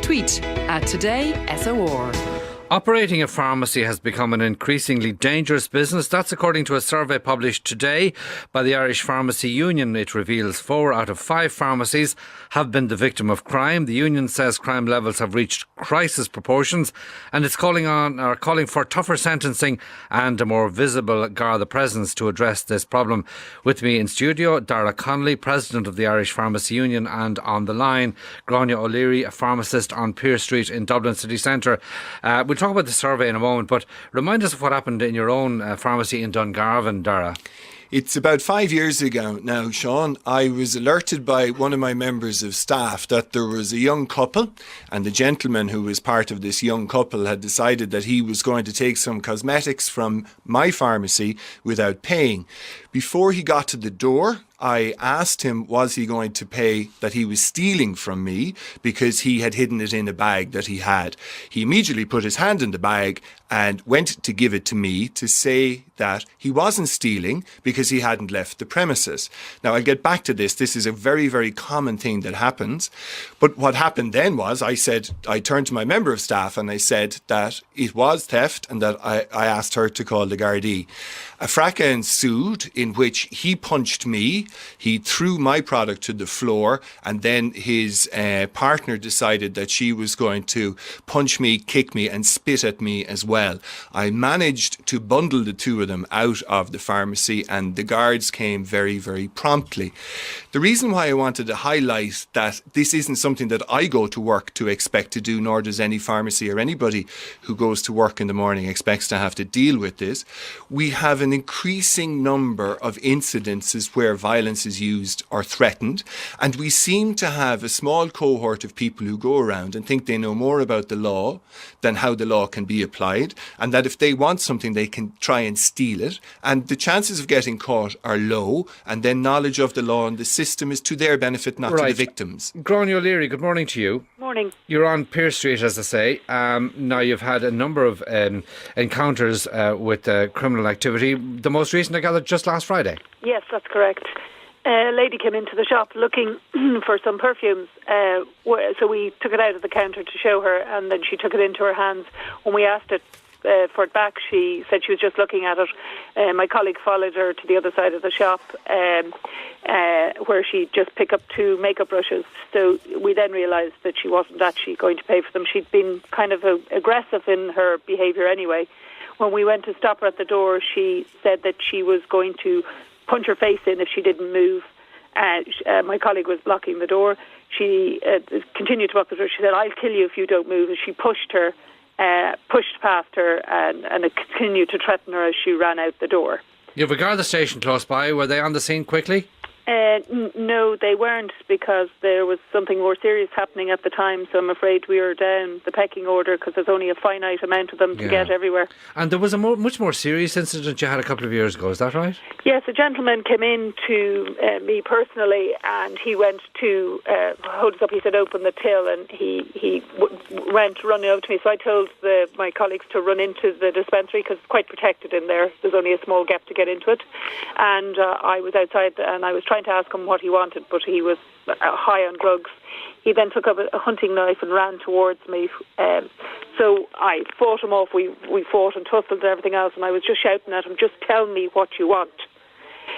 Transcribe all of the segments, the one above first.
Tweet @TodaySOR. Operating a pharmacy has become an increasingly dangerous business. That's according to a survey published today by the Irish Pharmacy Union. It reveals 4 out of 5 pharmacies have been the victim of crime. The union says crime levels have reached crisis proportions, and it's calling for tougher sentencing and a more visible Garda presence to address this problem. With me in studio, Daragh Connolly, President of the Irish Pharmacy Union, and on the line, Grania O'Leary, a pharmacist on Pearse Street in Dublin city centre. We'll talk about the survey in a moment, but remind us of what happened in your own pharmacy in Dungarvan, Daragh. It's about 5 years ago now, Sean. I was alerted by one of my members of staff that there was a young couple, and the gentleman who was part of this young couple had decided that he was going to take some cosmetics from my pharmacy without paying. Before he got to the door, I asked him, was he going to pay that he was stealing from me because he had hidden it in a bag that he had. He immediately put his hand in the bag and went to give it to me to say that he wasn't stealing because he hadn't left the premises. Now, I'll get back to this. This is a very, very common thing that happens. But what happened then was I turned to my member of staff and I said that it was theft and that I asked her to call the Gardaí. A fracas ensued in which he punched me, he threw my product to the floor, and then his partner decided that she was going to punch me, kick me and spit at me as well. I managed to bundle the two of them out of the pharmacy and the guards came very, very promptly. The reason why I wanted to highlight that this isn't something that I go to work to expect to do, nor does any pharmacy or anybody who goes to work in the morning expects to have to deal with this. We have an increasing number of incidences where violence is used or threatened, and we seem to have a small cohort of people who go around and think they know more about the law than how the law can be applied, and that if they want something they can try and steal it, and the chances of getting caught are low, and then knowledge of the law and the system is to their benefit, not to the victims. Grania O'Leary, good morning to you. Morning. You're on Pearse Street, as I say. Now, you've had a number of encounters with criminal activity. The most recent, I gather, just last Friday. Yes, that's correct. A lady came into the shop looking for some perfumes. So we took it out of the counter to show her, and then she took it into her hands. When we asked for it back, she said she was just looking at it. My colleague followed her to the other side of the shop, where she just picked up 2 makeup brushes. So we then realised that she wasn't actually going to pay for them. She'd been kind of aggressive in her behaviour anyway. When we went to stop her at the door, she said that she was going to punch her face in if she didn't move. My colleague was blocking the door. She continued to block the door. She said, "I'll kill you if you don't move." And she pushed past her and continued to threaten her as she ran out the door. You have a Garda station close by. Were they on the scene quickly? No, they weren't, because there was something more serious happening at the time, so I'm afraid we were down the pecking order because there's only a finite amount of them to get everywhere. And there was a much more serious incident you had a couple of years ago, is that right? Yes, a gentleman came in to me personally, and he went to hold us up. He said, "Open the till," and he went running over to me. So I told my colleagues to run into the dispensary because it's quite protected in there. There's only a small gap to get into it. And I was outside and I was trying to ask him what he wanted, but he was high on drugs. He then took up a hunting knife and ran towards me. So I fought him off. We fought and tussled and everything else, and I was just shouting at him, "Just tell me what you want."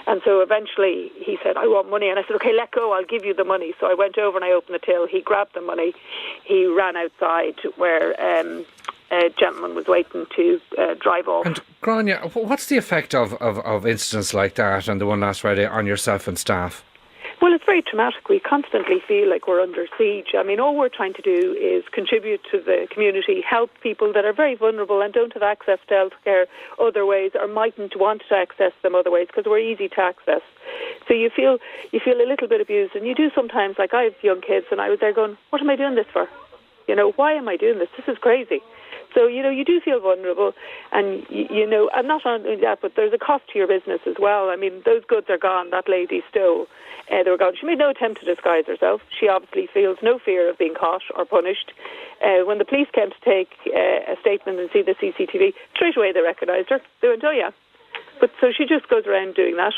And so eventually he said, "I want money." And I said, "Okay, let go, I'll give you the money." So I went over and I opened the till. He grabbed the money. He ran outside where a gentleman was waiting to drive off. And Grania, what's the effect of incidents like that and the one last Friday on yourself and staff? Well, it's very traumatic. We constantly feel like we're under siege. I mean, all we're trying to do is contribute to the community, help people that are very vulnerable and don't have access to healthcare other ways, or mightn't want to access them other ways because we're easy to access. So you feel a little bit abused, and you do sometimes. Like, I have young kids, and I was there going, "What am I doing this for? Why am I doing this? This is crazy." So, you do feel vulnerable, and, and not only that, but there's a cost to your business as well. I mean, those goods are gone. That lady stole. They were gone. She made no attempt to disguise herself. She obviously feels no fear of being caught or punished. When the police came to take a statement and see the CCTV, straight away they recognised her. They went, "Oh, yeah." But so she just goes around doing that.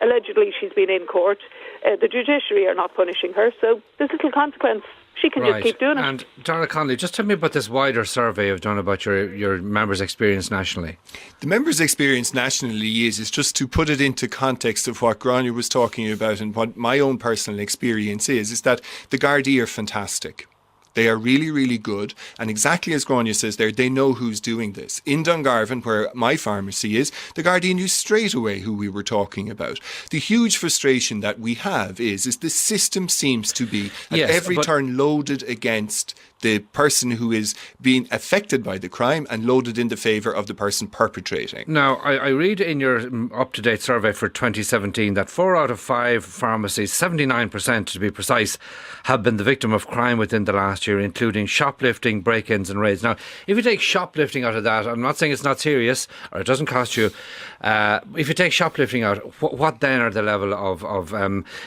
Allegedly, she's been in court. The judiciary are not punishing her, so there's little consequence she can just keep doing it. And Daragh Connolly, just tell me about this wider survey you've done about your members' experience nationally. The members' experience nationally is just to put it into context of what Grania was talking about and what my own personal experience is that the Gardaí are fantastic. They are really, really good. And exactly as Grania says there, they know who's doing this. In Dungarvan, where my pharmacy is, the Gardaí knew straight away who we were talking about. The huge frustration that we have is the system seems to be at every turn loaded against the person who is being affected by the crime and loaded in the favour of the person perpetrating. Now, I read in your up-to-date survey for 2017 that 4 out of 5 pharmacies, 79% to be precise, have been the victim of crime within the last year, including shoplifting, break-ins and raids. Now, if you take shoplifting out of that, I'm not saying it's not serious or it doesn't cost you. If you take shoplifting out, what then are the level of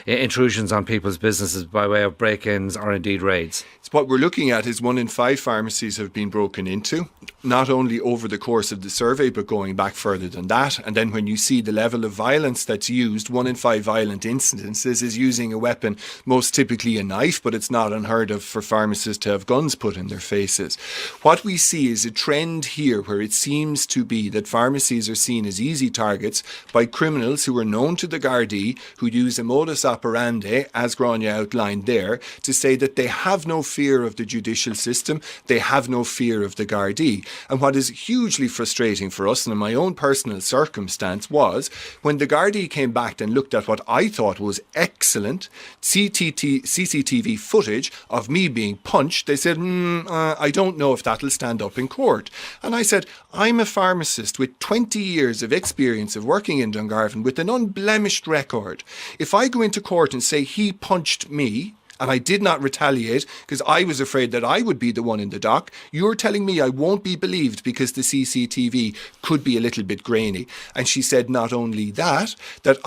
intrusions on people's businesses by way of break-ins or indeed raids? What we're looking at is 1 in 5 pharmacies have been broken into, not only over the course of the survey, but going back further than that. And then when you see the level of violence that's used, 1 in 5 violent incidences is using a weapon, most typically a knife, but it's not unheard of for pharmacists to have guns put in their faces. What we see is a trend here where it seems to be that pharmacies are seen as easy targets by criminals who are known to the Gardaí, who use a modus operandi, as Grania outlined there, to say that they have no fear of the judicial system, they have no fear of the Gardaí. And what is hugely frustrating for us, and in my own personal circumstance, was when the Gardaí came back and looked at what I thought was excellent CCTV footage of me being punched, they said, I don't know if that'll stand up in court. And I said, I'm a pharmacist with 20 years of experience of working in Dungarvan with an unblemished record. If I go into court and say he punched me, and I did not retaliate because I was afraid that I would be the one in the dock, you're telling me I won't be believed because the CCTV could be a little bit grainy. And she said not only that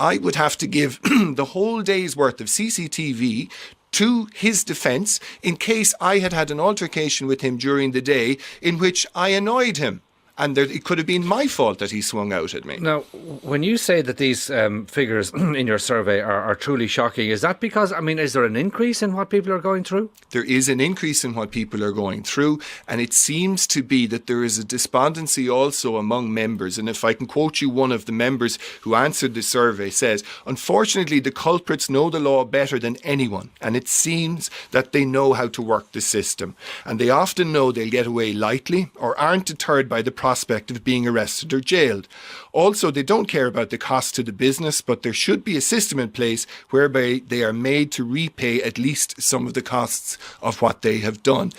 I would have to give the whole day's worth of CCTV to his defence in case I had an altercation with him during the day in which I annoyed him. And it could have been my fault that he swung out at me. Now, when you say that these figures in your survey are truly shocking, is that because, is there an increase in what people are going through? There is an increase in what people are going through, and it seems to be that there is a despondency also among members. And if I can quote you, one of the members who answered the survey says, unfortunately, the culprits know the law better than anyone, and it seems that they know how to work the system. And they often know they'll get away lightly or aren't deterred by the prospect of being arrested or jailed. Also, they don't care about the cost to the business, but there should be a system in place whereby they are made to repay at least some of the costs of what they have done.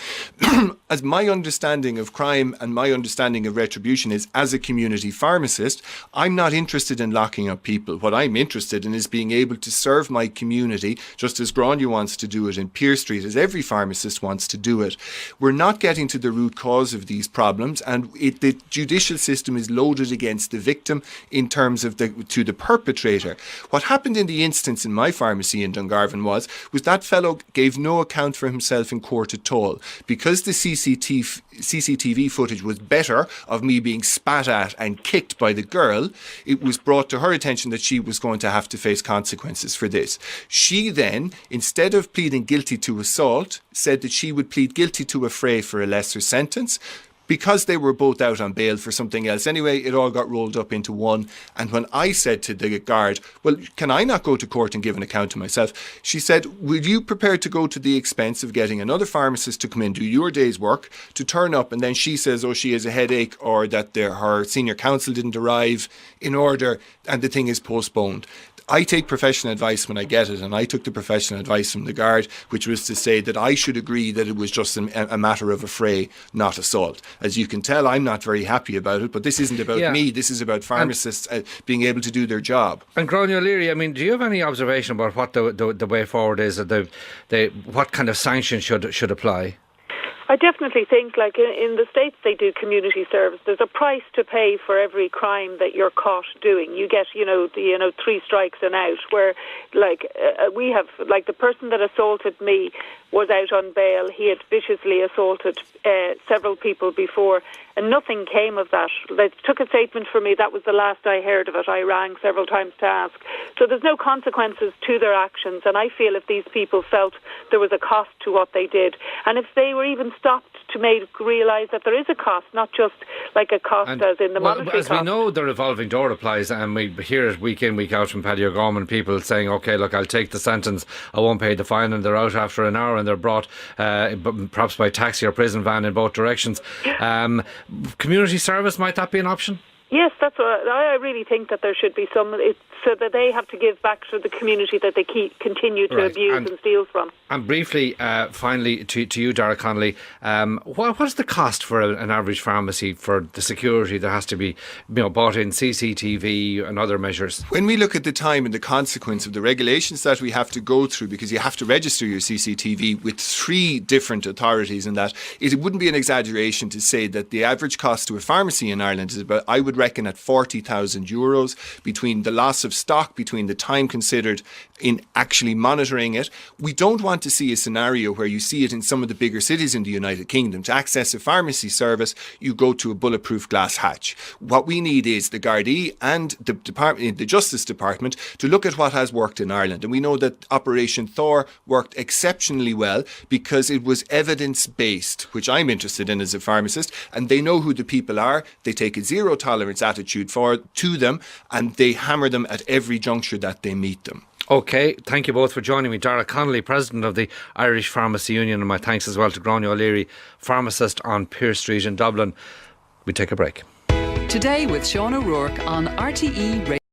As my understanding of crime and my understanding of retribution is, as a community pharmacist, I'm not interested in locking up people. What I'm interested in is being able to serve my community, just as Grania wants to do it in Pearse Street, as every pharmacist wants to do it. We're not getting to the root cause of these problems, and the judicial system is loaded against the victim in terms of to the perpetrator. What happened in the instance in my pharmacy in Dungarvan was that fellow gave no account for himself in court at all. Because the CCTV footage was better of me being spat at and kicked by the girl, it was brought to her attention that she was going to have to face consequences for this. She then, instead of pleading guilty to assault, said that she would plead guilty to affray for a lesser sentence. Because they were both out on bail for something else anyway, it all got rolled up into one. And when I said to the guard, well, can I not go to court and give an account to myself? She said, will you prepare to go to the expense of getting another pharmacist to come in, do your day's work, to turn up, and then she says, she has a headache, or that her senior counsel didn't arrive in order, and the thing is postponed. I take professional advice when I get it, and I took the professional advice from the guard, which was to say that I should agree that it was just a matter of affray, not assault. As you can tell, I'm not very happy about it, but this isn't about me. This is about pharmacists being able to do their job. And Grania O'Leary, do you have any observation about what the way forward is, what kind of sanctions should apply? I definitely think, like in the States, they do community service. There's a price to pay for every crime that you're caught doing. You get, 3 strikes and out. Where, we have, the person that assaulted me was out on bail. He had viciously assaulted several people before, and nothing came of that. They took a statement from me. That was the last I heard of it. I rang several times to ask. So there's no consequences to their actions, and I feel if these people felt there was a cost to what they did, and if they were even stopped to realise that there is a cost, not just like a cost as in the monetary as cost. We know, the revolving door applies, and we hear it week in, week out from Paddy O'Gorman, people saying, OK, look, I'll take the sentence, I won't pay the fine, and they're out after an hour, and they're brought perhaps by taxi or prison van in both directions. Community service, might that be an option? Yes, that's what I really think, that there should be some, so that they have to give back to the community that they continue to abuse and steal from. And briefly, finally, to you, Daragh Connolly, what is the cost for an average pharmacy for the security that has to be bought in, CCTV and other measures? When we look at the time and the consequence of the regulations that we have to go through, because you have to register your CCTV with 3 different authorities, and that it wouldn't be an exaggeration to say that the average cost to a pharmacy in Ireland is about, I would reckon, at €40,000, between the loss of stock, between the time considered in actually monitoring it. We don't want to see a scenario where you see it in some of the bigger cities in the United Kingdom. To access a pharmacy service, you go to a bulletproof glass hatch. What we need is the Gardaí and the Justice Department to look at what has worked in Ireland. And we know that Operation Thor worked exceptionally well because it was evidence-based, which I'm interested in as a pharmacist, and they know who the people are. They take a zero tolerance attitude to them, and they hammer them at every juncture that they meet them. OK, thank you both for joining me. Daragh Connolly, President of the Irish Pharmacy Union, and my thanks as well to Gráinne O'Leary, pharmacist on Pearse Street in Dublin. We take a break. Today with Sean O'Rourke on RTÉ Radio.